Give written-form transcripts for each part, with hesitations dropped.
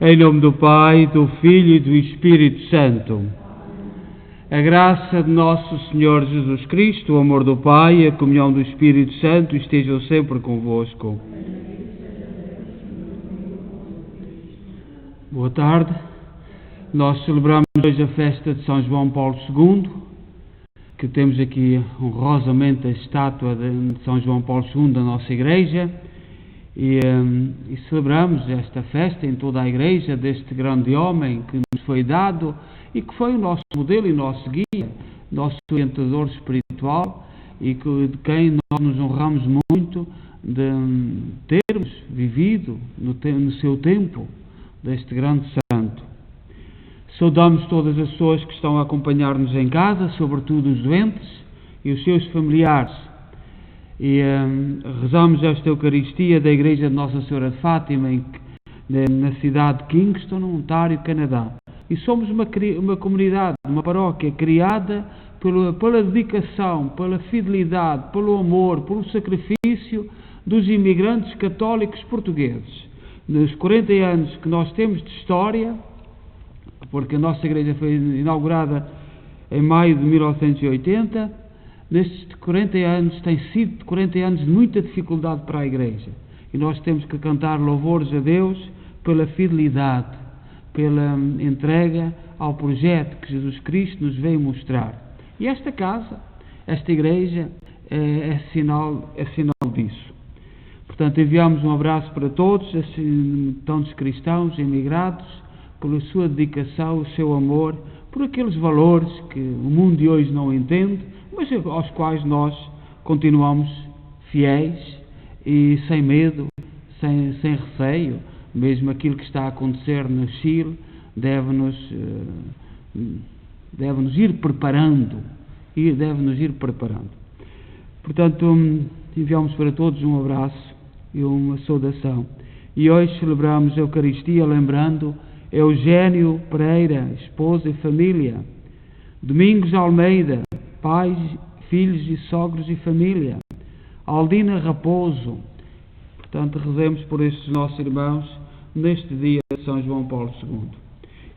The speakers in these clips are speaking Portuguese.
Em nome do Pai, do Filho e do Espírito Santo. A graça de nosso Senhor Jesus Cristo, o amor do Pai e a comunhão do Espírito Santo estejam sempre convosco. Boa tarde. Nós celebramos hoje a festa de São João Paulo II, que temos aqui honrosamente a estátua de São João Paulo II da nossa Igreja. E celebramos esta festa em toda a Igreja deste grande homem que nos foi dado e que foi o nosso modelo e nosso guia, nosso orientador espiritual e de quem nós nos honramos muito de termos vivido no seu tempo deste grande santo. Saudamos todas as pessoas que estão a acompanhar-nos em casa, sobretudo os doentes e os seus familiares. E rezamos esta Eucaristia da Igreja de Nossa Senhora de Fátima na cidade de Kingston, no Ontário, Canadá. E somos uma comunidade, uma paróquia criada pela dedicação, pela fidelidade, pelo amor, pelo sacrifício dos imigrantes católicos portugueses. Nos 40 anos que nós temos de história, porque a nossa Igreja foi inaugurada em maio de 1980, nestes 40 anos, tem sido 40 anos de muita dificuldade para a Igreja. E nós temos que cantar louvores a Deus pela fidelidade, pela entrega ao projeto que Jesus Cristo nos veio mostrar. E esta casa, esta Igreja, é sinal disso. Portanto, enviamos um abraço para todos, tantos cristãos, emigrados, pela sua dedicação, o seu amor, por aqueles valores que o mundo de hoje não entende, mas aos quais nós continuamos fiéis e sem medo, sem receio. Mesmo aquilo que está a acontecer no Chile deve-nos ir preparando. Portanto, enviamos para todos um abraço e uma saudação. E hoje celebramos a Eucaristia lembrando Eugênio Pereira, esposa e família, Domingos Almeida, pais, filhos e sogros e família, Aldina Raposo. Portanto, rezemos por estes nossos irmãos neste dia de São João Paulo II.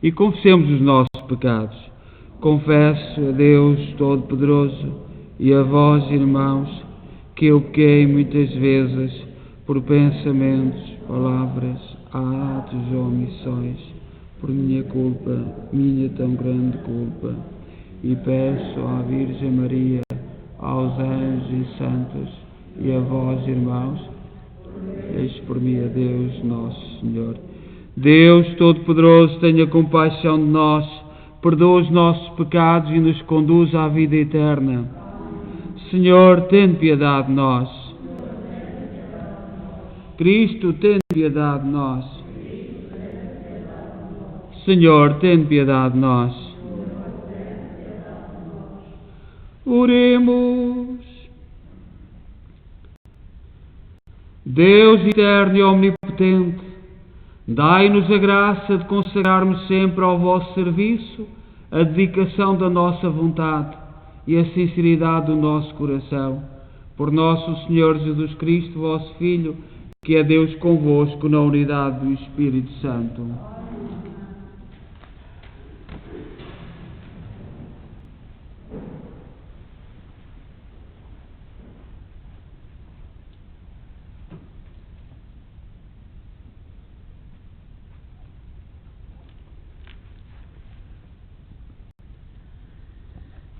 E confessemos os nossos pecados. Confesso a Deus Todo-Poderoso e a vós, irmãos, que eu pequei muitas vezes por pensamentos, palavras, atos ou omissões, por minha culpa, minha tão grande culpa. E peço à Virgem Maria, aos anjos e santos, e a vós, irmãos, eis por mim a Deus nosso Senhor. Deus Todo-Poderoso, tenha compaixão de nós, perdoa os nossos pecados e nos conduz à vida eterna. Senhor, tem piedade de nós. Cristo, tem piedade de nós. Senhor, tem piedade de nós. Oremos. Deus eterno e omnipotente, dai-nos a graça de consagrarmos sempre ao vosso serviço a dedicação da nossa vontade e a sinceridade do nosso coração. Por nosso Senhor Jesus Cristo, vosso Filho, que é Deus convosco na unidade do Espírito Santo.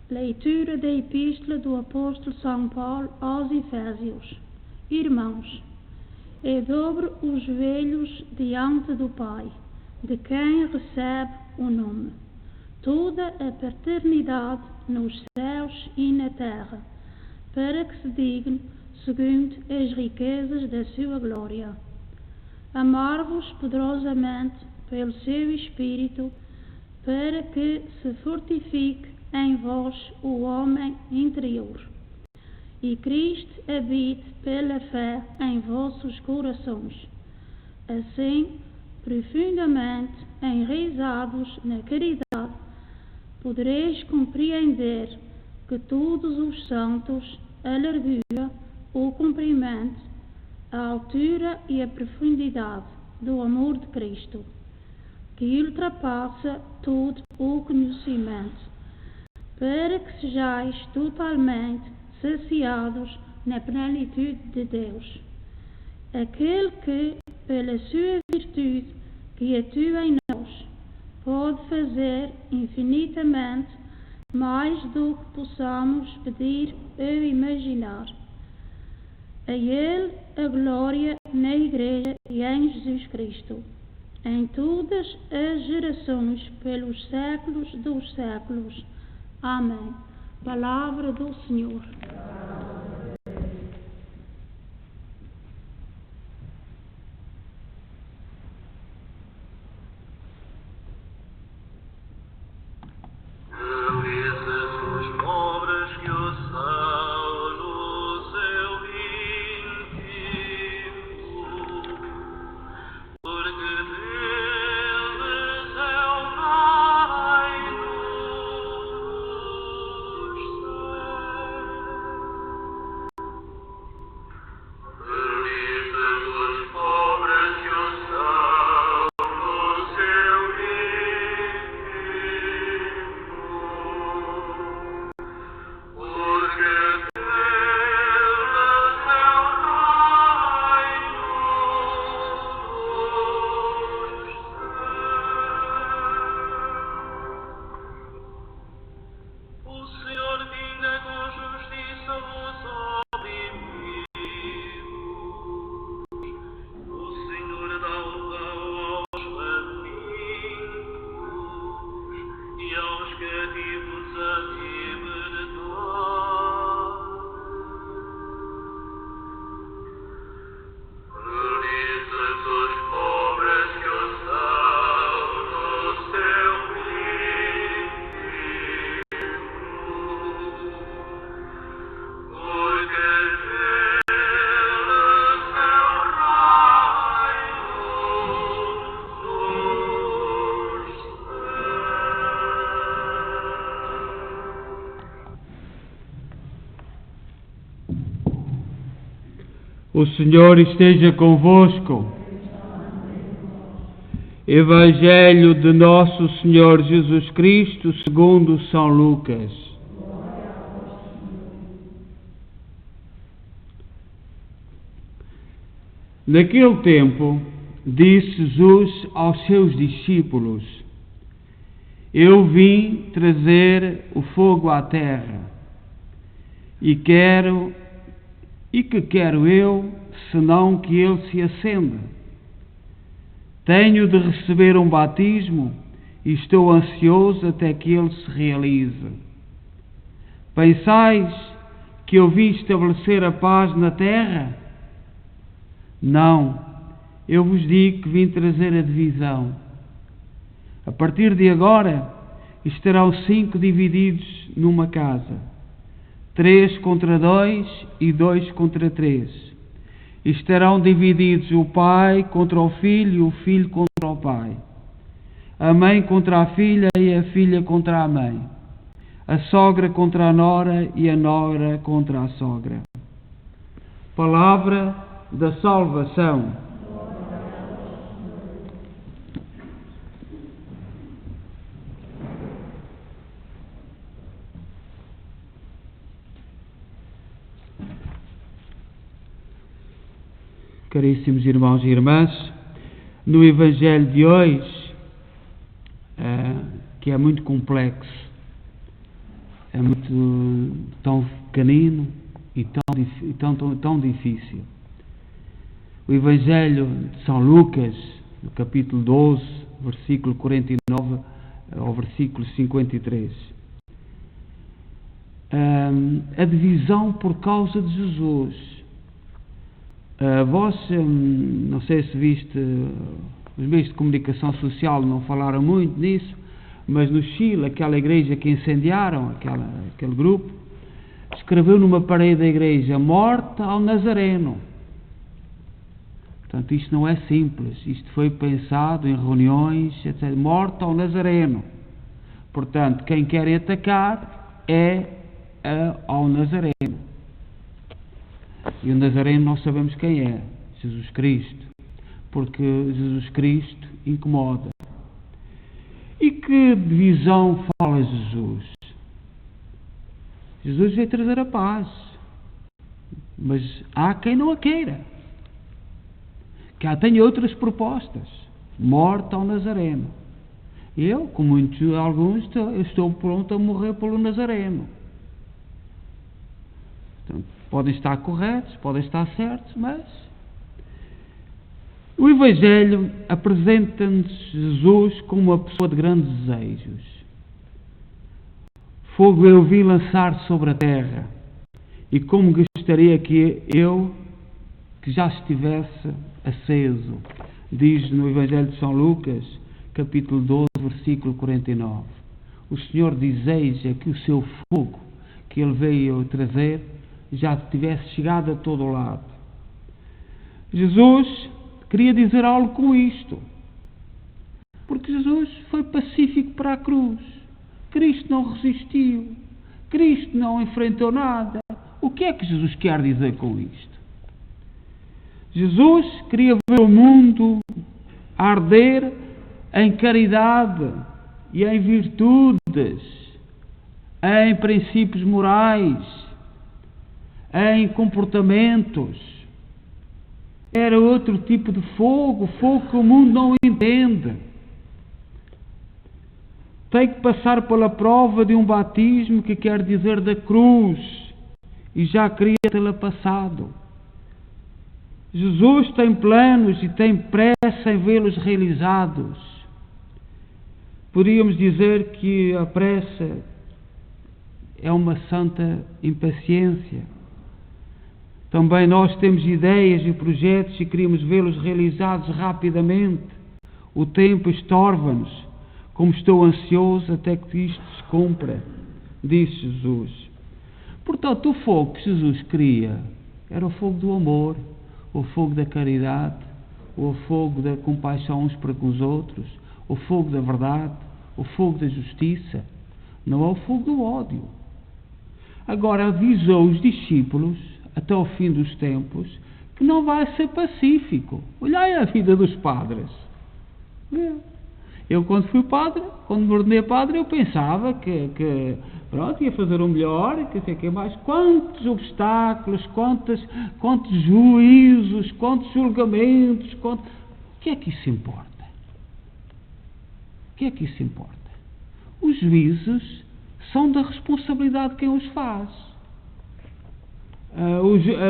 Leitura da Epístola do Apóstolo São Paulo aos Efésios. Irmãos, eu dobro os joelhos diante do Pai, de quem recebe o nome, toda a paternidade nos céus e na terra, para que se digne segundo as riquezas da sua glória. Amar-vos poderosamente pelo seu Espírito, para que se fortifique em vós o homem interior, e Cristo habite pela fé em vossos corações. Assim, profundamente enraizados na caridade, podereis compreender que todos os santos, a largura, o comprimento, a altura e a profundidade do amor de Cristo, que ultrapassa todo o conhecimento, para que sejais totalmente saciados na plenitude de Deus. Aquele que, pela sua virtude que atua em nós, pode fazer infinitamente mais do que possamos pedir ou imaginar. A Ele a glória na Igreja e em Jesus Cristo, em todas as gerações, pelos séculos dos séculos. Amém. Palavra do Senhor. O Senhor esteja convosco. Evangelho de Nosso Senhor Jesus Cristo segundo São Lucas. Naquele tempo, disse Jesus aos seus discípulos: Eu vim trazer o fogo à terra, e que quero eu, senão que ele se acenda? Tenho de receber um batismo e estou ansioso até que ele se realize. Pensais que eu vim estabelecer a paz na terra? Não, eu vos digo que vim trazer a divisão. A partir de agora, estarão 5 divididos numa casa. 3 contra 2 e 2 contra 3. Estarão divididos o pai contra o filho e o filho contra o pai. A mãe contra a filha e a filha contra a mãe. A sogra contra a nora e a nora contra a sogra. Palavra da salvação. Caríssimos irmãos e irmãs, no Evangelho de hoje, que é muito complexo, é muito tão pequenino e tão difícil. O Evangelho de São Lucas, no capítulo 12, versículo 49 ao versículo 53. A divisão por causa de Jesus. Vós, não sei se viste, os meios de comunicação social não falaram muito nisso, mas no Chile, aquela igreja que incendiaram, aquele grupo, escreveu numa parede da igreja: morte ao Nazareno. Portanto, isto não é simples, isto foi pensado em reuniões, etc. Morte ao Nazareno. Portanto, quem quer atacar é ao Nazareno. E o Nazareno nós sabemos quem é: Jesus Cristo. Porque Jesus Cristo incomoda. que divisão fala Jesus? Jesus veio trazer a paz, mas há quem não a queira, que tenha outras propostas. Morte ao Nazareno. Eu, como alguns, estou pronto a morrer pelo Nazareno. Portanto, podem estar corretos, podem estar certos, mas o Evangelho apresenta-nos Jesus como uma pessoa de grandes desejos. Fogo eu vi lançar sobre a terra, e como gostaria que já estivesse aceso, diz no Evangelho de São Lucas, capítulo 12, versículo 49. O Senhor deseja que o seu fogo, que Ele veio trazer, já tivesse chegado a todo o lado. Jesus queria dizer algo com isto, porque Jesus foi pacífico para a cruz. Cristo não resistiu, Cristo não enfrentou nada. O que é que Jesus quer dizer com isto? Jesus queria ver o mundo arder em caridade e em virtudes, em princípios morais, em comportamentos. Era outro tipo de fogo, fogo que o mundo não entende. Tem que passar pela prova de um batismo, que quer dizer da cruz, e já queria tê-la passado. Jesus tem planos e tem pressa em vê-los realizados. Podíamos dizer que a pressa é uma santa impaciência. Também nós temos ideias e projetos e queríamos vê-los realizados rapidamente. O tempo estorva-nos. Como estou ansioso até que isto se cumpra, disse Jesus. Portanto, o fogo que Jesus queria era o fogo do amor, o fogo da caridade, o fogo da compaixão uns para com os outros, o fogo da verdade, o fogo da justiça. Não é o fogo do ódio. Agora avisou os discípulos, até ao fim dos tempos, que não vai ser pacífico. Olhai a vida dos padres. Eu, quando fui padre, quando me ordenei padre, eu pensava que pronto, ia fazer o melhor, que sei que mais. Quantos obstáculos, quantos juízos, quantos julgamentos, O que é que isso importa? O que é que isso importa? Os juízos são da responsabilidade de quem os faz.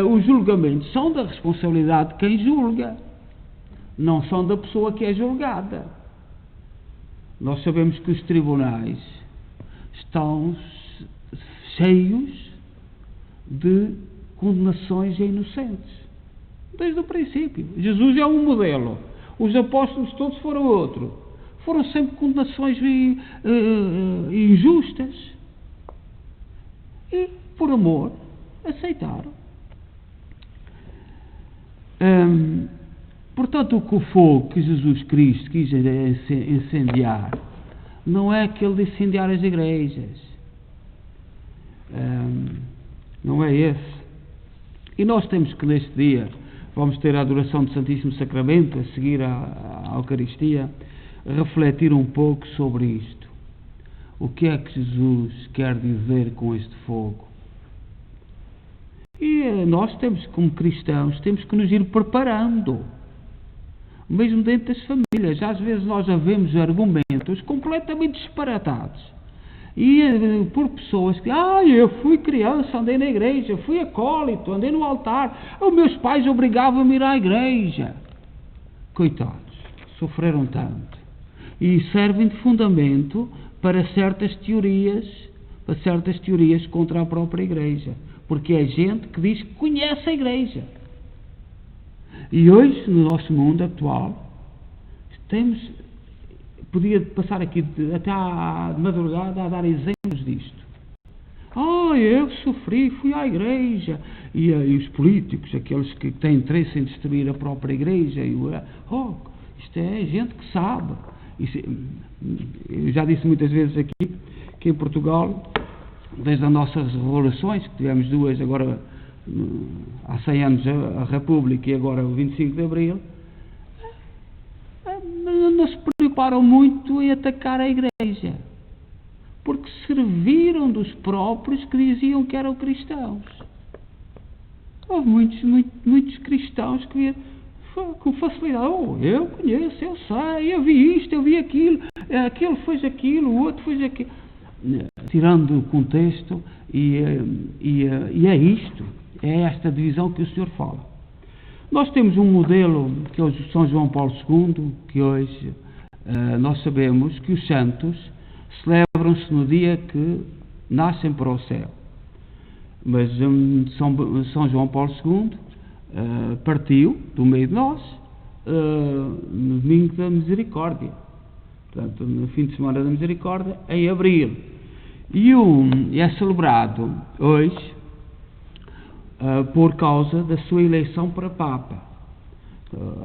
Os julgamentos são da responsabilidade de quem julga, não são da pessoa que é julgada. Nós sabemos que os tribunais estão cheios de condenações a inocentes, desde o princípio. Jesus é um modelo, os apóstolos todos foram outro. Foram sempre condenações injustas e, por amor, aceitaram. Portanto, o fogo que Jesus Cristo quis incendiar não é aquele de incendiar as igrejas. Não é esse. E nós temos que, neste dia, vamos ter a adoração do Santíssimo Sacramento, a seguir à Eucaristia, refletir um pouco sobre isto. O que é que Jesus quer dizer com este fogo? E nós temos, como cristãos, temos que nos ir preparando. Mesmo dentro das famílias, às vezes nós já vemos argumentos completamente disparatados. E por pessoas que, eu fui criança, andei na igreja, fui acólito, andei no altar, os meus pais obrigavam-me a ir à igreja. Coitados, sofreram tanto. E servem de fundamento para certas teorias contra a própria igreja. Porque é gente que diz que conhece a igreja. E hoje, no nosso mundo atual, podia passar aqui até à madrugada a dar exemplos disto. Eu sofri, fui à igreja. E os políticos, aqueles que têm interesse em destruir a própria igreja, isto é gente que sabe. Eu já disse muitas vezes aqui que em Portugal, desde as nossas revoluções, que tivemos duas agora há 100 anos, a República e agora o 25 de Abril, não se preocupou preocuparam muito em atacar a igreja, porque serviram dos próprios que diziam que eram cristãos. Houve muitos cristãos que viram com facilidade: eu conheço, eu sei, eu vi isto, eu vi aquilo, aquele fez aquilo, o outro fez aquilo, tirando o contexto, e é isto, é esta divisão que o Senhor fala. Nós temos um modelo, que é o São João Paulo II, que hoje nós sabemos que os santos celebram-se no dia que nascem para o céu. Mas São João Paulo II partiu do meio de nós no domingo da Misericórdia, portanto, no fim de semana da Misericórdia, em abril. E é celebrado hoje por causa da sua eleição para Papa.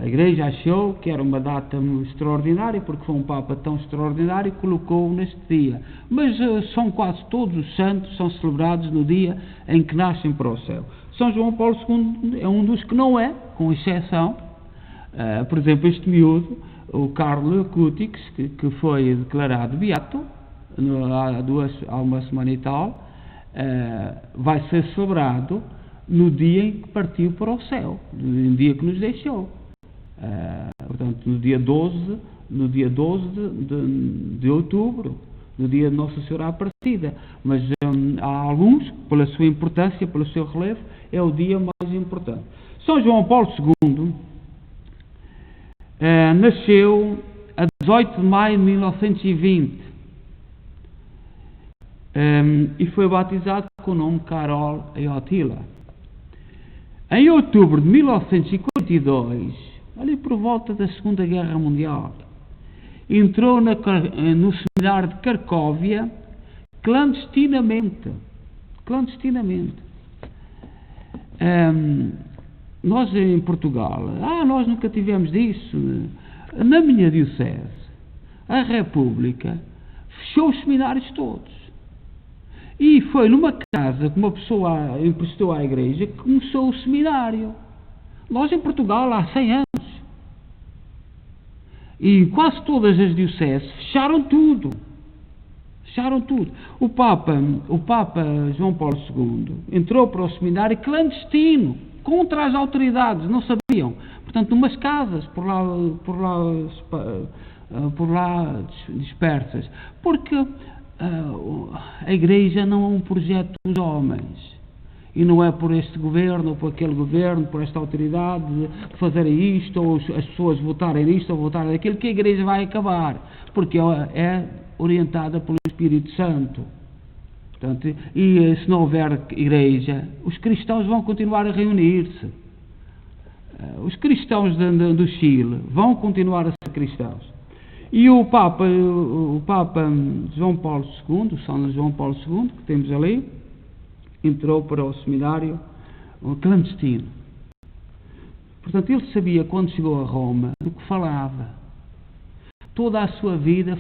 A Igreja achou que era uma data extraordinária, porque foi um Papa tão extraordinário e colocou-o neste dia. Mas são quase todos os santos, são celebrados no dia em que nascem para o céu. São João Paulo II é um dos que não é, com exceção, por exemplo, este miúdo, o Carlo Cutix, que foi declarado beato há uma semana e tal, vai ser celebrado no dia em que partiu para o céu, no dia que nos deixou. Portanto, no dia 12 de outubro, no dia de Nossa Senhora Aparecida. Mas há alguns, pela sua importância, pelo seu relevo, é o dia mais importante. São João Paulo II nasceu a 18 de maio de 1920 e foi batizado com o nome Karol Wojtyła. Em outubro de 1942, ali por volta da Segunda Guerra Mundial, entrou no seminário de Cracóvia clandestinamente. Nós em Portugal, nós nunca tivemos disso. Na minha diocese, a República fechou os seminários todos. E foi numa casa que uma pessoa emprestou à igreja que começou o seminário. Nós em Portugal há 100 anos. E quase todas as dioceses fecharam tudo. O Papa João Paulo II entrou para o seminário clandestino, contra as autoridades, não sabiam. Portanto, numas casas por lá dispersas. Porque a Igreja não é um projeto dos homens. E não é por este governo, ou por aquele governo, por esta autoridade, de fazerem isto, ou as pessoas votarem nisto, ou votarem naquilo, que a Igreja vai acabar. Porque é orientada pelo Espírito Santo. Portanto, e se não houver Igreja, os cristãos vão continuar a reunir-se. Os cristãos do Chile vão continuar a ser cristãos. E o Papa João Paulo II, São João Paulo II, que temos ali, entrou para o seminário clandestino. Portanto, ele sabia, quando chegou a Roma, do que falava. Toda a sua vida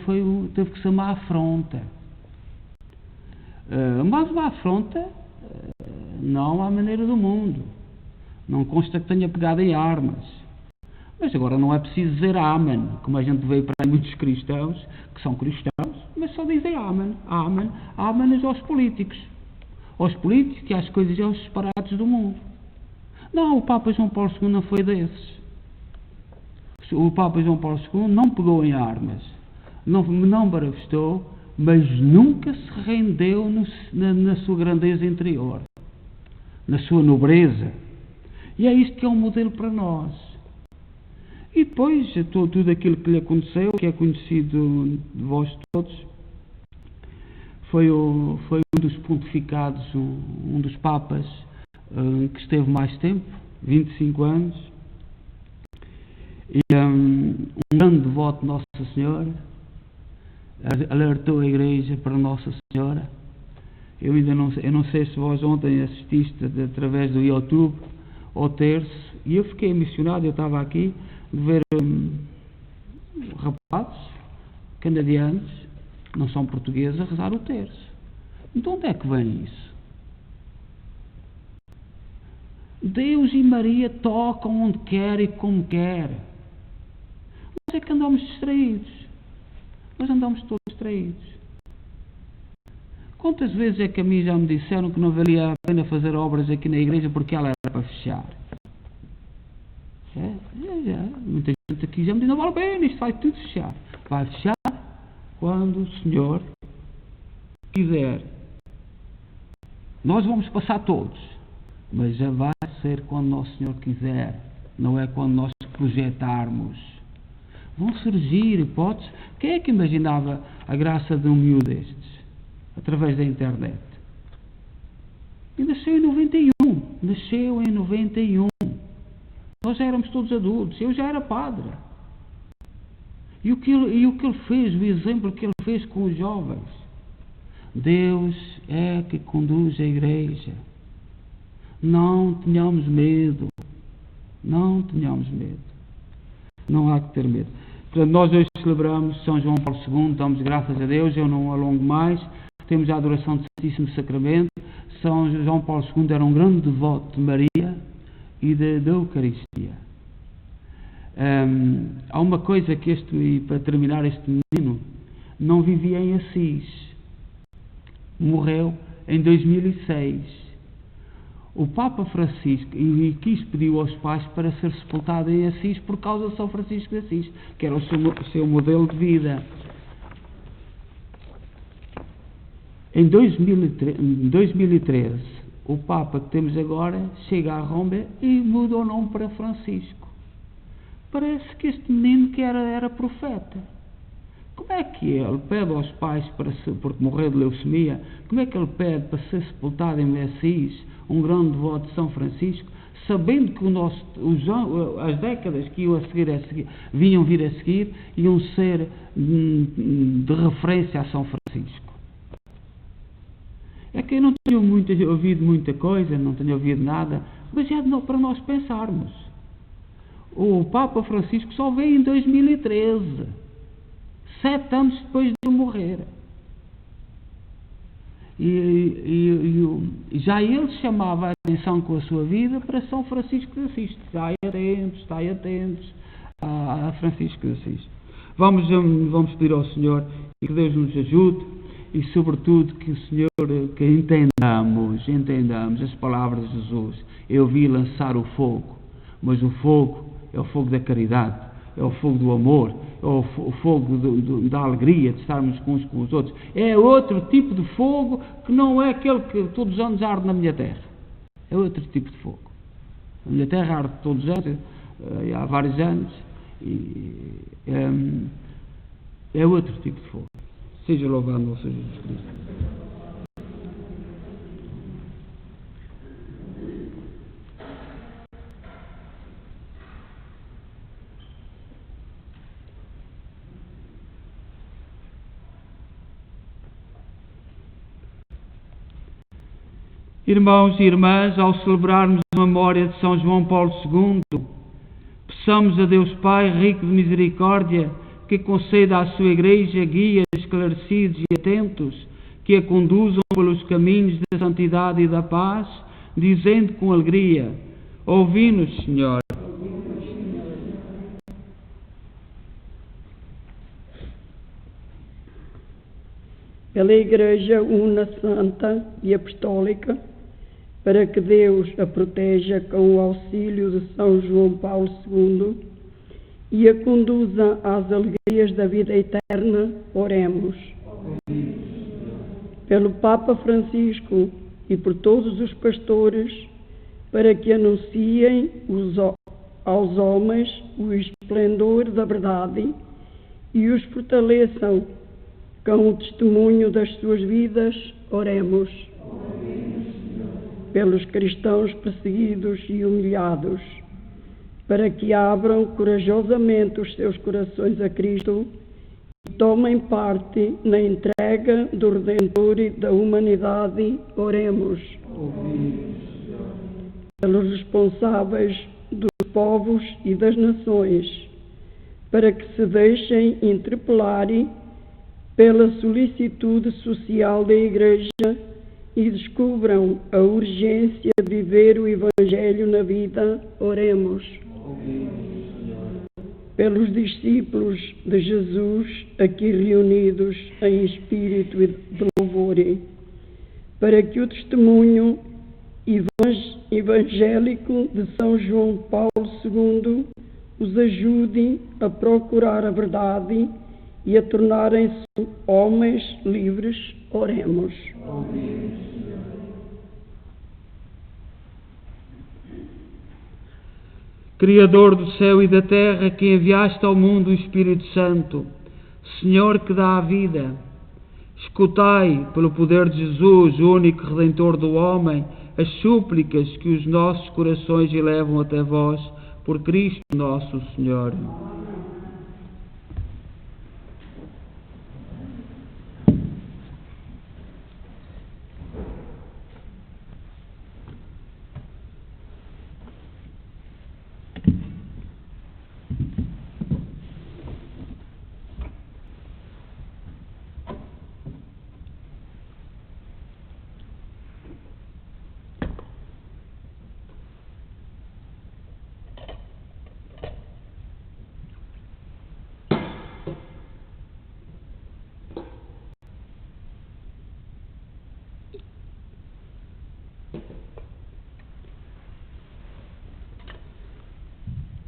teve que ser uma afronta. Mas uma afronta não à maneira do mundo. Não consta que tenha pegado em armas. Mas agora não é preciso dizer amém, como a gente vê para aí muitos cristãos, que são cristãos, mas só dizem amém. Amém aos políticos. Aos políticos e às coisas e aos disparates do mundo. Não, o Papa João Paulo II não foi desses. O Papa João Paulo II não pegou em armas, não barafustou, mas nunca se rendeu na sua grandeza interior, na sua nobreza. E é isto que é um modelo para nós. E depois, tudo aquilo que lhe aconteceu, que é conhecido de vós todos, foi um dos pontificados, um dos papas que esteve mais tempo, 25 anos, e um grande devoto de Nossa Senhora, alertou a Igreja para Nossa Senhora. Eu não sei se vós ontem assististe através do YouTube ao terço, e eu fiquei emocionado, eu estava aqui, de ver rapazes canadianos, não são portugueses, a rezar o terço. Então onde é que vem isso? Deus e Maria tocam onde quer e como quer. Nós é que andamos distraídos. Nós andamos todos distraídos. Quantas vezes é que a mim já me disseram que não valia a pena fazer obras aqui na igreja porque ela era para fechar? Muita gente aqui já me diz, não vale a pena, isto vai tudo fechar. Vai fechar quando o Senhor quiser. Nós vamos passar todos, mas já vai ser quando o Senhor quiser, não é quando nós projetarmos. Vão surgir hipóteses. Quem é que imaginava a graça de um miúdo destes? Através da internet. E nasceu em 91. Nasceu em 91. Nós já éramos todos adultos. Eu já era padre. E o que ele fez, o exemplo que ele fez com os jovens. Deus é que conduz a igreja. Não tenhamos medo. Não tenhamos medo. Não há que ter medo. Portanto, nós hoje celebramos São João Paulo II, damos graças a Deus, eu não alongo mais. Temos a adoração do Santíssimo Sacramento. São João Paulo II era um grande devoto de Maria e da Eucaristia. Há uma coisa que e para terminar, este menino não vivia em Assis. Morreu em 2006. O Papa Francisco pediu aos pais para ser sepultado em Assis por causa de São Francisco de Assis, que era o seu modelo de vida. Em 2013, o Papa que temos agora chega a Roma e muda o nome para Francisco. Parece que este menino que era profeta. Como é que ele pede aos pais, porque morreu de leucemia, como é que ele pede para ser sepultado em Assis, um grande devoto de São Francisco, sabendo que as décadas que vinham vir a seguir iam ser de referência a São Francisco? É que eu não tenho ouvido muita coisa, não tenho ouvido nada, mas é para nós pensarmos. O Papa Francisco só veio em 2013, 7 anos depois de eu morrer. E já ele chamava a atenção com a sua vida para São Francisco de Assis. Estai atentos a Francisco de Assis. Vamos pedir ao Senhor e que Deus nos ajude e, sobretudo, que o Senhor, que entendamos as palavras de Jesus. Eu vi lançar o fogo, mas o fogo é o fogo da caridade, é o fogo do amor, é o fogo da alegria de estarmos uns com os outros. É outro tipo de fogo que não é aquele que todos os anos arde na minha terra. É outro tipo de fogo. A minha terra arde todos os anos, há vários anos, e é outro tipo de fogo. Seja louvado o nosso Jesus Cristo. Irmãos e irmãs, ao celebrarmos a memória de São João Paulo II, peçamos a Deus Pai, rico de misericórdia, que conceda à sua Igreja guias esclarecidos e atentos, que a conduzam pelos caminhos da santidade e da paz, dizendo com alegria: ouvi-nos, Senhor. Pela Igreja una, santa e apostólica, para que Deus a proteja com o auxílio de São João Paulo II e a conduza às alegrias da vida eterna, oremos. Pelo Papa Francisco e por todos os pastores, para que anunciem aos homens o esplendor da verdade e os fortaleçam com o testemunho das suas vidas, oremos. Pelos cristãos perseguidos e humilhados, para que abram corajosamente os seus corações a Cristo e tomem parte na entrega do Redentor e da humanidade, oremos. Pelos responsáveis dos povos e das nações, para que se deixem interpelar pela solicitude social da Igreja e descubram a urgência de viver o Evangelho na vida, oremos. pelos discípulos de Jesus aqui reunidos em espírito e de louvor, para que o testemunho evangélico de São João Paulo II os ajude a procurar a verdade e a tornarem-se homens livres. Oremos. Criador do céu e da terra, que enviaste ao mundo o Espírito Santo, Senhor que dá a vida, escutai, pelo poder de Jesus, o único Redentor do homem, as súplicas que os nossos corações elevam até vós, por Cristo nosso Senhor.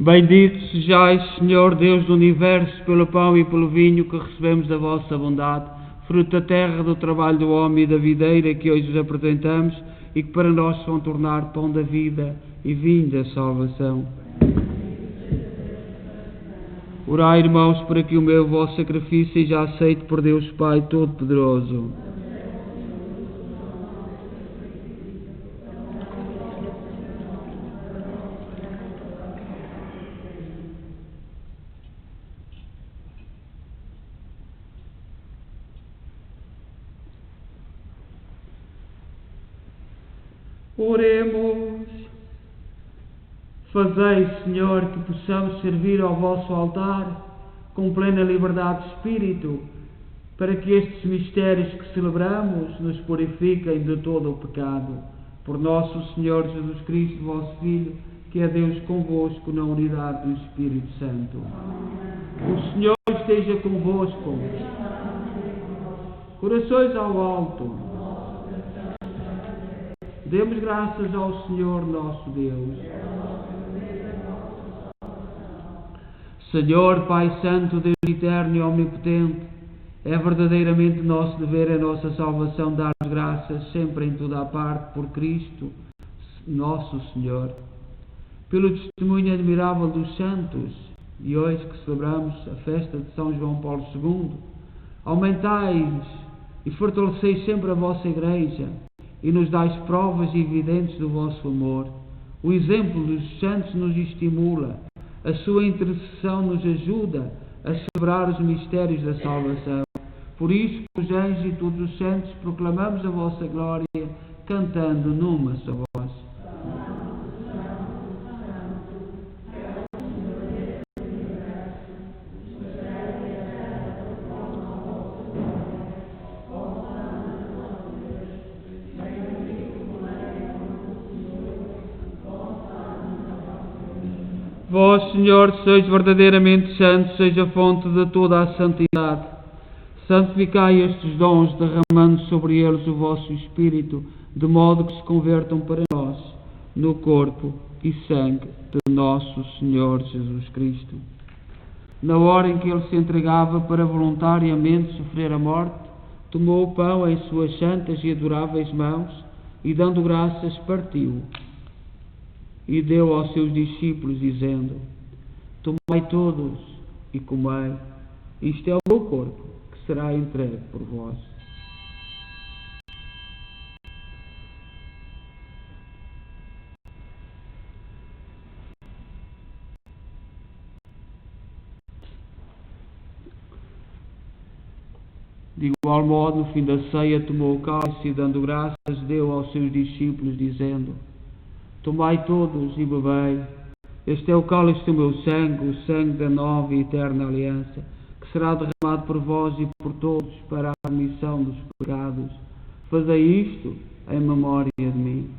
Bendito sejais, Senhor Deus do Universo, pelo pão e pelo vinho que recebemos da vossa bondade, fruto da terra, do trabalho do homem e da videira que hoje vos apresentamos e que para nós vão tornar pão da vida e vinho da salvação. Orai, irmãos, para que o meu vosso sacrifício seja aceito por Deus Pai Todo-Poderoso. Oremos. Fazei, Senhor, que possamos servir ao vosso altar com plena liberdade de espírito, para que estes mistérios que celebramos nos purifiquem de todo o pecado. Por nosso Senhor Jesus Cristo, vosso Filho, que é Deus convosco na unidade do Espírito Santo. O Senhor esteja convosco. Corações ao alto. Demos graças ao Senhor nosso Deus. Senhor, Pai Santo, Deus eterno e omnipotente, é verdadeiramente nosso dever, a nossa salvação, dar graças sempre em toda a parte por Cristo, nosso Senhor. Pelo testemunho admirável dos santos, e hoje que celebramos a festa de São João Paulo II, aumentais e fortaleceis sempre a vossa Igreja, e nos dais provas evidentes do vosso amor. O exemplo dos santos nos estimula, a sua intercessão nos ajuda a celebrar os mistérios da salvação. Por isso, os anjos e todos os santos proclamamos a vossa glória, cantando numa só voz. Vós, Senhor, sois verdadeiramente santos, seja a fonte de toda a santidade. Santificai estes dons, derramando sobre eles o vosso Espírito, de modo que se convertam para nós no corpo e sangue de nosso Senhor Jesus Cristo. Na hora em que ele se entregava para voluntariamente sofrer a morte, tomou o pão em suas santas e adoráveis mãos e, dando graças, partiu e deu aos seus discípulos, dizendo: tomai todos e comei, isto é o meu corpo, que será entregue por vós. De igual modo, no fim da ceia, tomou o cálice e, dando graças, deu aos seus discípulos, dizendo: tomai todos e bebei, este é o cálice do meu sangue, o sangue da nova e eterna aliança, que será derramado por vós e por todos para a remissão dos pecados. Fazei isto em memória de mim.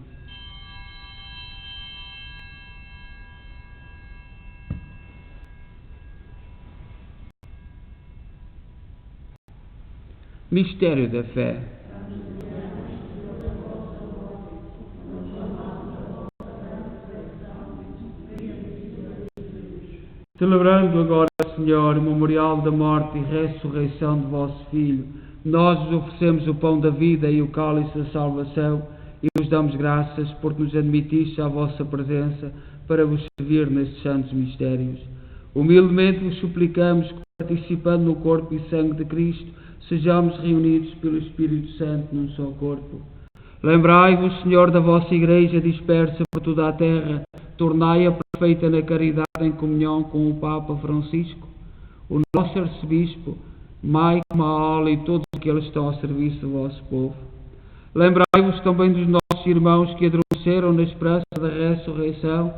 Mistério da fé. Celebrando agora, Senhor, o memorial da morte e ressurreição de vosso Filho, nós vos oferecemos o pão da vida e o cálice da salvação e vos damos graças porque nos admitiste à vossa presença para vos servir nestes santos mistérios. Humildemente vos suplicamos que, participando no corpo e sangue de Cristo, sejamos reunidos pelo Espírito Santo num só corpo. Lembrai-vos, Senhor, da vossa Igreja dispersa por toda a terra, tornai-a perfeita na caridade em comunhão com o Papa Francisco, o nosso Arcebispo, Mike Maola e todos aqueles que estão ao serviço do vosso povo. Lembrai-vos também dos nossos irmãos que adormeceram na esperança da ressurreição,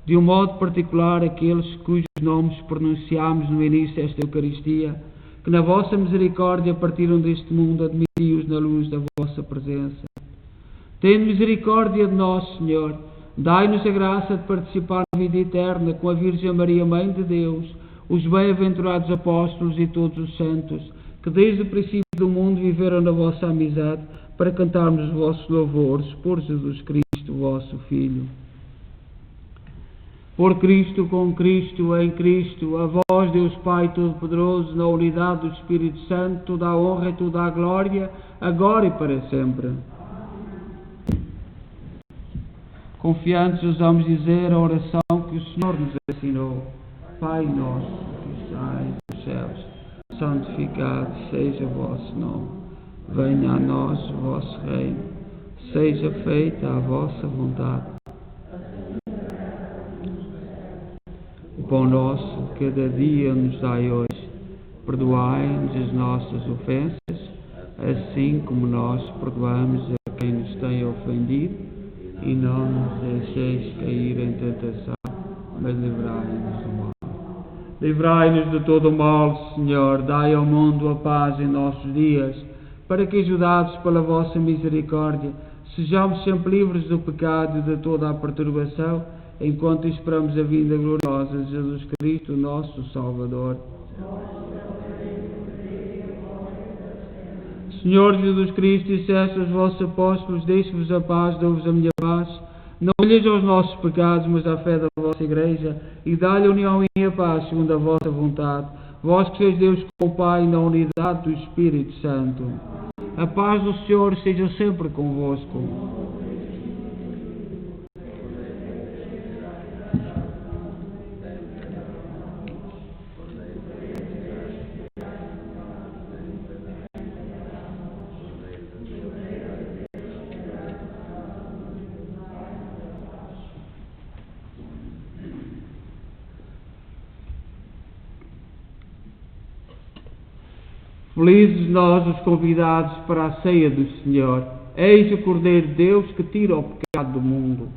de um modo particular aqueles cujos nomes pronunciámos no início desta Eucaristia, que na vossa misericórdia partiram deste mundo, admiti-os na luz da vossa presença. Tende misericórdia de nós, Senhor. Dai-nos a graça de participar na vida eterna com a Virgem Maria, Mãe de Deus, os bem-aventurados apóstolos e todos os santos, que desde o princípio do mundo viveram na vossa amizade, para cantarmos os vossos louvores por Jesus Cristo, vosso Filho. Por Cristo, com Cristo, em Cristo, a vós, Deus Pai Todo-Poderoso, na unidade do Espírito Santo, toda a honra e toda a glória, agora e para sempre. Confiantes ousamos dizer a oração que o Senhor nos ensinou. Pai nosso, que estais nos céus, santificado seja o vosso nome. Venha a nós o vosso reino. Seja feita a vossa vontade. O pão nosso, cada dia nos dai hoje. Perdoai-nos as nossas ofensas, assim como nós perdoamos a quem nos tem ofendido. E não nos deixeis cair em tentação, mas livrai-nos do mal. Livrai-nos de todo o mal, Senhor. Dai ao mundo a paz em nossos dias, para que, ajudados pela vossa misericórdia, sejamos sempre livres do pecado e de toda a perturbação, enquanto esperamos a vinda gloriosa de Jesus Cristo, nosso Salvador. Senhor Jesus Cristo, disseste aos vossos apóstolos: deixo-vos a paz, dou-vos a minha paz. Não olheis aos nossos pecados, mas à fé da vossa Igreja, e dá-lhe a união e a paz, segundo a vossa vontade. Vós que sois Deus com o Pai, na unidade do Espírito Santo. A paz do Senhor seja sempre convosco. Felizes nós os convidados para a ceia do Senhor. Eis o Cordeiro de Deus que tira o pecado do mundo.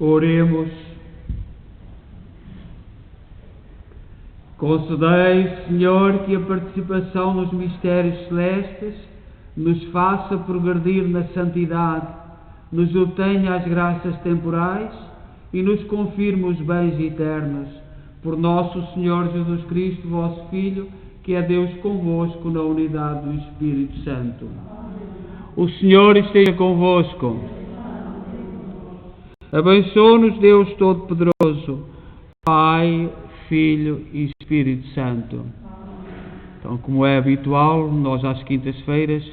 Oremos. Concedei, Senhor, que a participação nos mistérios celestes nos faça progredir na santidade, nos obtenha as graças temporais e nos confirme os bens eternos. Por nosso Senhor Jesus Cristo, vosso Filho, que é Deus convosco na unidade do Espírito Santo. O Senhor esteja convosco. Abençoe-nos Deus Todo-Poderoso, Pai, Filho e Espírito Santo. Então, como é habitual, nós às quintas-feiras,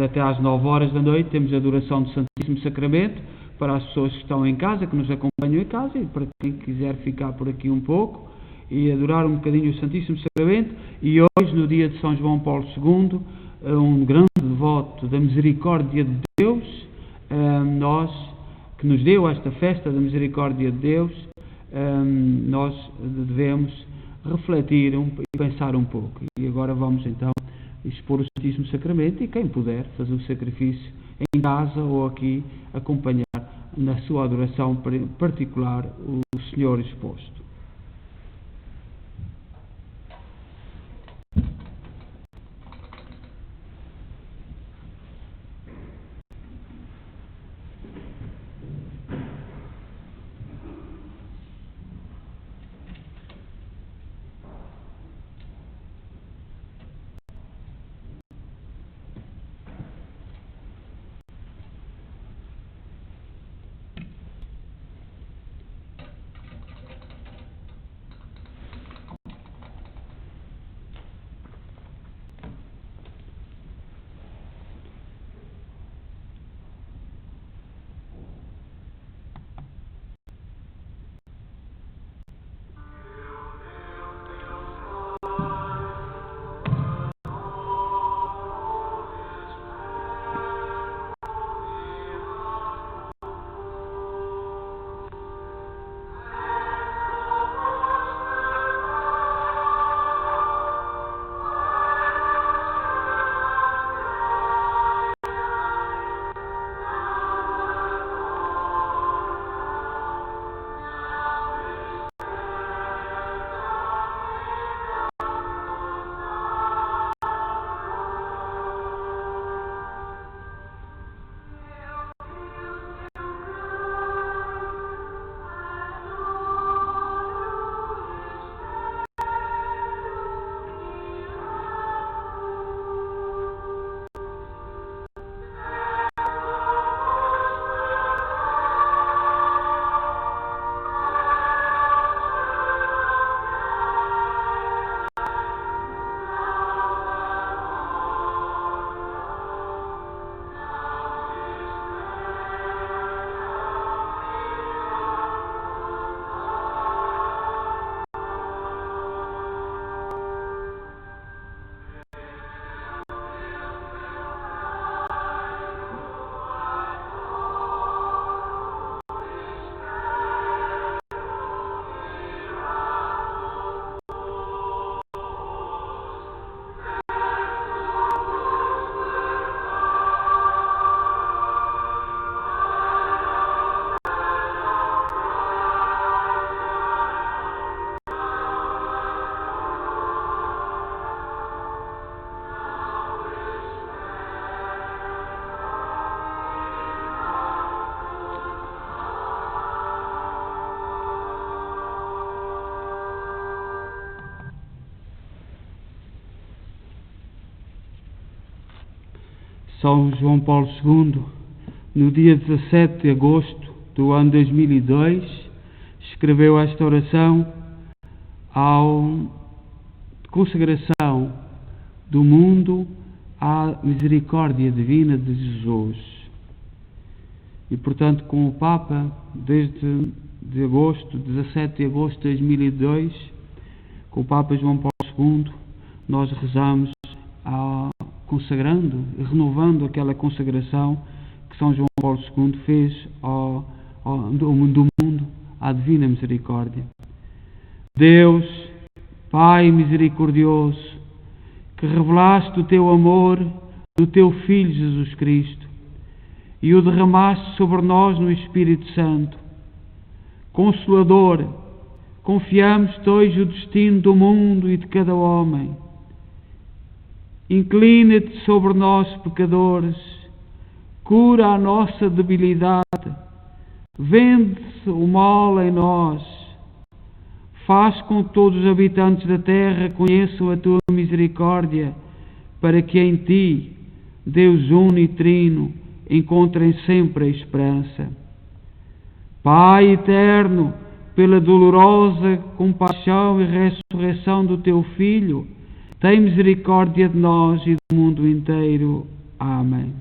até às 9 horas da noite, temos a adoração do Santíssimo Sacramento, para as pessoas que estão em casa, que nos acompanham em casa, e para quem quiser ficar por aqui um pouco e adorar um bocadinho o Santíssimo Sacramento. E hoje, no dia de São João Paulo II, um grande devoto da misericórdia de Deus, nós, que nos deu esta festa da misericórdia de Deus, nós devemos refletir e pensar um pouco. E agora vamos então expor o Santíssimo Sacramento, e quem puder fazer o sacrifício em casa ou aqui acompanhar na sua adoração particular o Senhor exposto. São João Paulo II, no dia 17 de agosto do ano 2002, escreveu esta oração à consagração do mundo à misericórdia divina de Jesus. E, portanto, com o Papa, desde de agosto, 17 de agosto de 2002, com o Papa João Paulo II, nós rezamos consagrando e renovando aquela consagração que São João Paulo II fez do mundo à divina misericórdia. Deus, Pai misericordioso, que revelaste o teu amor do teu Filho Jesus Cristo e o derramaste sobre nós no Espírito Santo, Consolador, confiamos-te hoje o destino do mundo e de cada homem. Inclina-te sobre nós, pecadores, cura a nossa debilidade, vende-se o mal em nós, faz com que todos os habitantes da terra conheçam a tua misericórdia, para que em ti, Deus uno e trino, encontrem sempre a esperança. Pai eterno, pela dolorosa compaixão e ressurreição do teu Filho, tem misericórdia de nós e do mundo inteiro. Amém.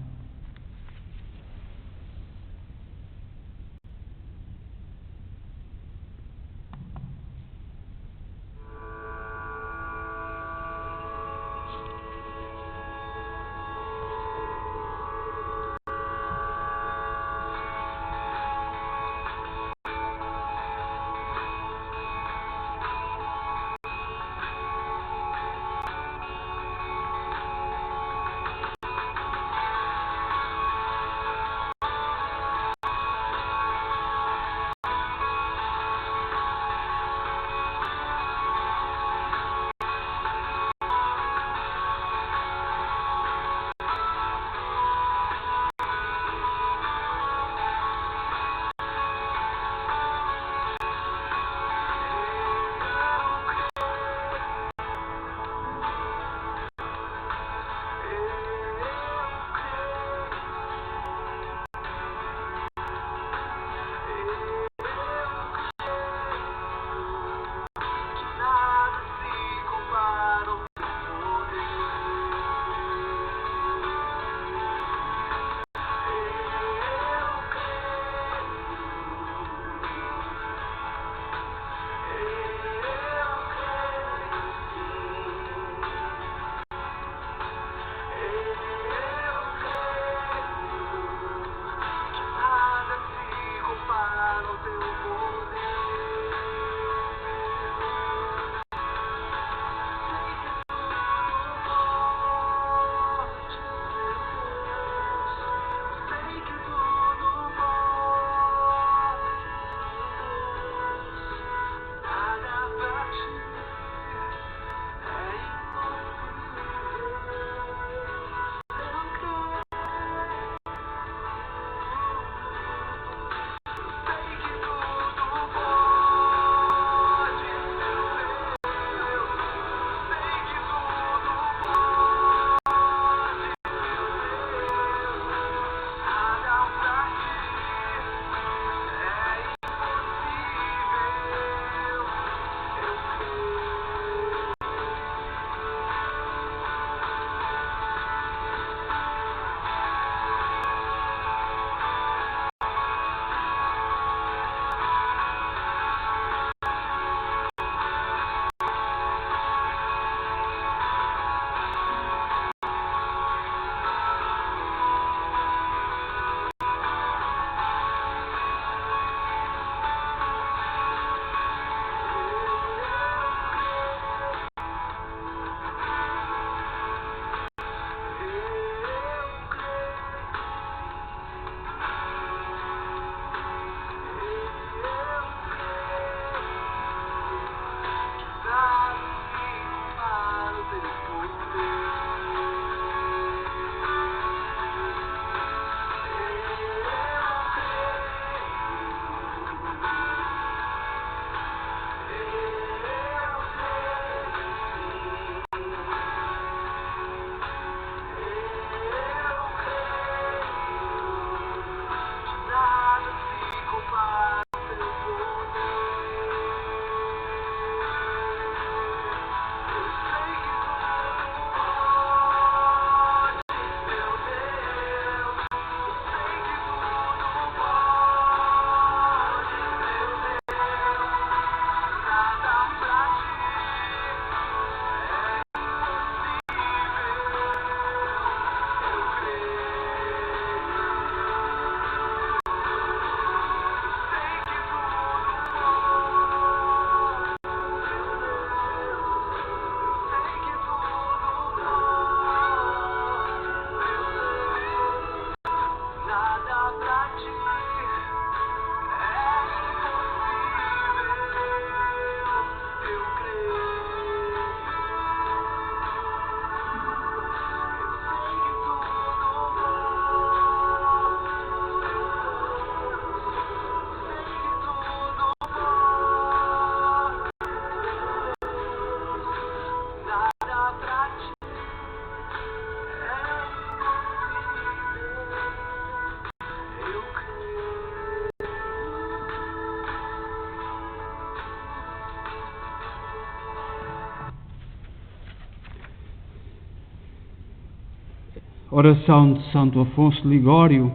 Oração de Santo Afonso Ligório,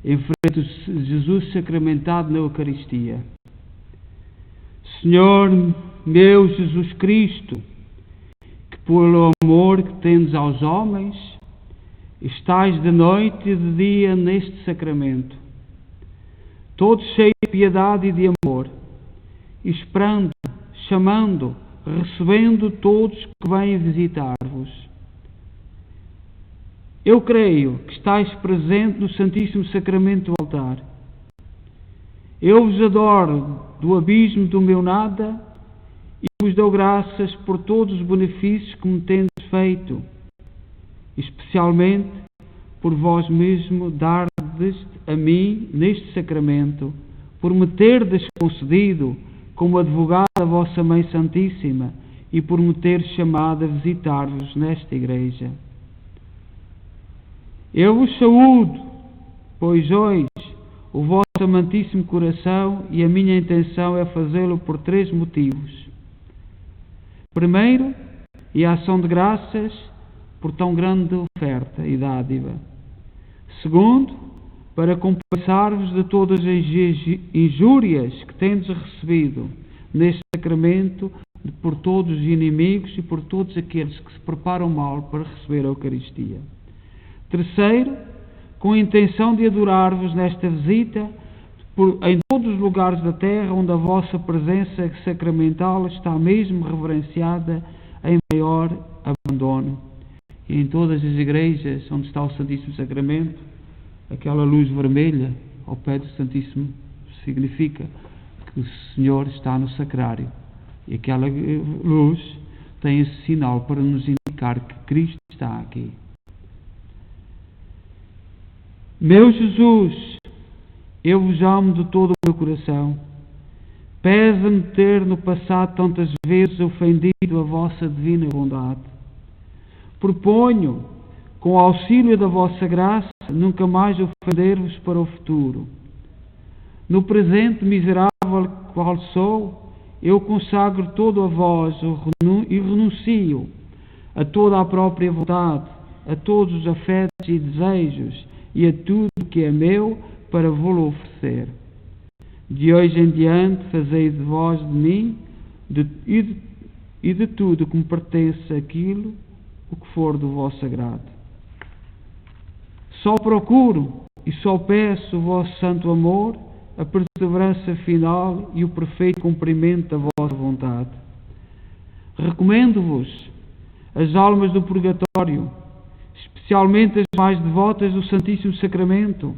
em frente de Jesus sacramentado na Eucaristia. Senhor meu Jesus Cristo, que pelo amor que tendes aos homens, estais de noite e de dia neste sacramento, todos cheios de piedade e de amor, esperando, chamando, recebendo todos que vêm visitar-vos. Eu creio que estais presente no Santíssimo Sacramento do altar. Eu vos adoro do abismo do meu nada e vos dou graças por todos os benefícios que me tendes feito, especialmente por vós mesmo dardes a mim neste sacramento, por me terdes concedido como advogado a vossa Mãe Santíssima e por me teres chamado a visitar-vos nesta igreja. Eu vos saúdo, pois hoje o vosso amantíssimo coração, e a minha intenção é fazê-lo por 3 motivos. Primeiro, e a ação de graças por tão grande oferta e dádiva. Segundo, para compensar-vos de todas as injúrias que tendes recebido neste sacramento por todos os inimigos e por todos aqueles que se preparam mal para receber a Eucaristia. Terceiro, com a intenção de adorar-vos nesta visita em todos os lugares da terra onde a vossa presença sacramental está mesmo reverenciada em maior abandono. E em todas as igrejas onde está o Santíssimo Sacramento, aquela luz vermelha ao pé do Santíssimo significa que o Senhor está no sacrário. E aquela luz tem esse sinal para nos indicar que Cristo está aqui. Meu Jesus, eu vos amo de todo o meu coração. Pesa-me ter no passado tantas vezes ofendido a vossa divina bondade. Proponho, com o auxílio da vossa graça, nunca mais ofender-vos para o futuro. No presente miserável qual sou, eu consagro todo a vós e renuncio a toda a própria vontade, a todos os afetos e desejos e a tudo que é meu para vos oferecer. De hoje em diante fazei de vós, de mim e de tudo que me pertence aquilo o que for do vosso agrado. Só procuro e só peço o vosso santo amor, a perseverança final e o perfeito cumprimento da vossa vontade. Recomendo-vos as almas do purgatório, especialmente as mais devotas do Santíssimo Sacramento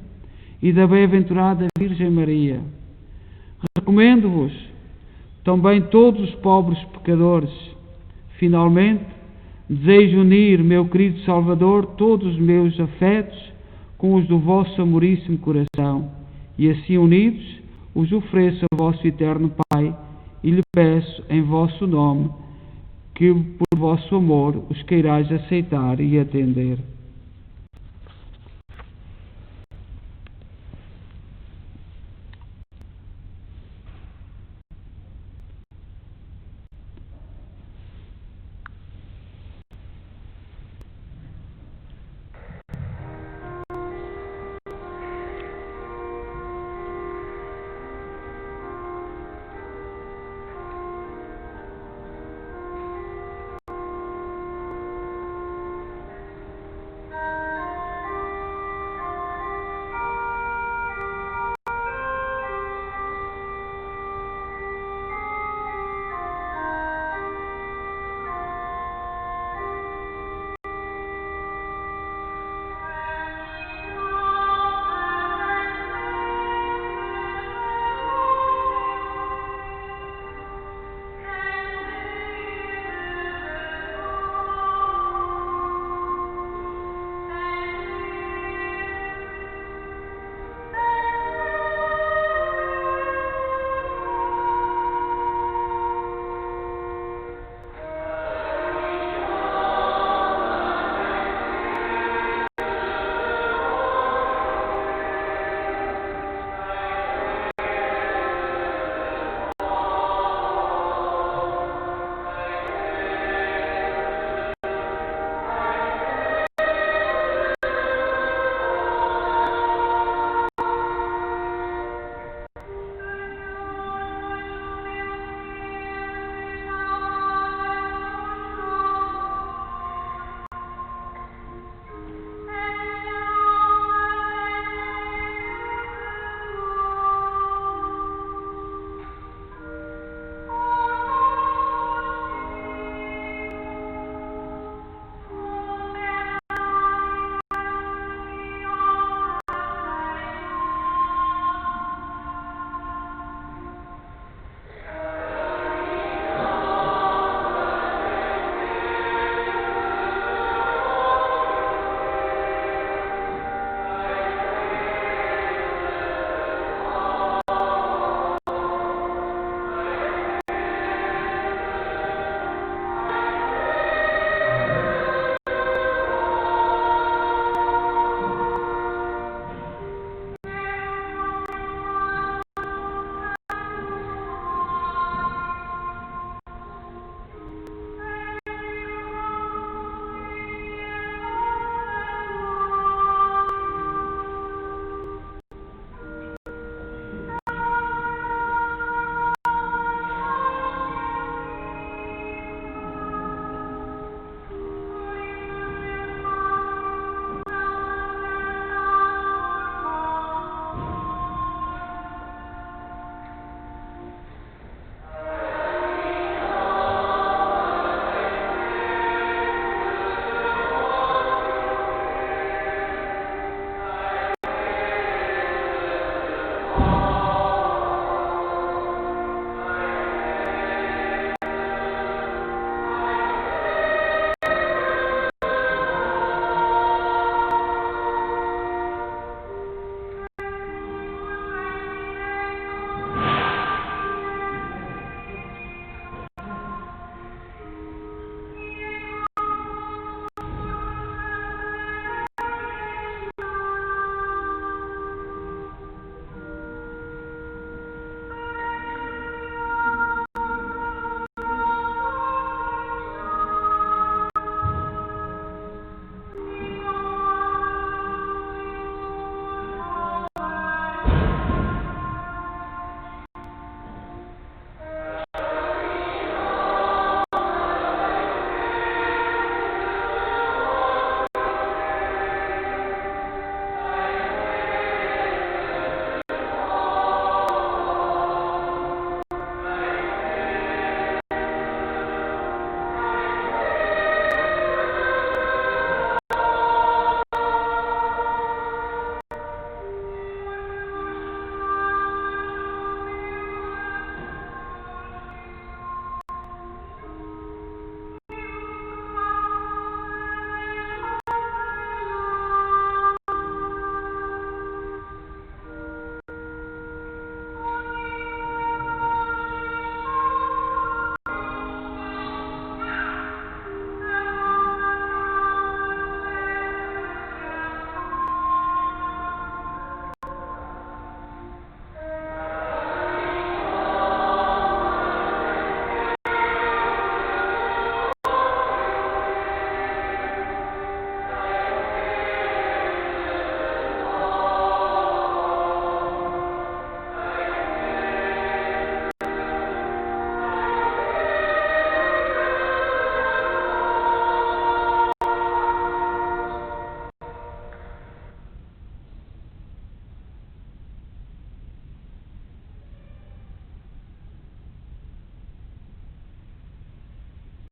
e da bem-aventurada Virgem Maria. Recomendo-vos também todos os pobres pecadores. Finalmente, desejo unir, meu querido Salvador, todos os meus afetos com os do vosso amoríssimo coração, e assim unidos os ofereço ao vosso eterno Pai e lhe peço em vosso nome que por vosso amor os queirais aceitar e atender.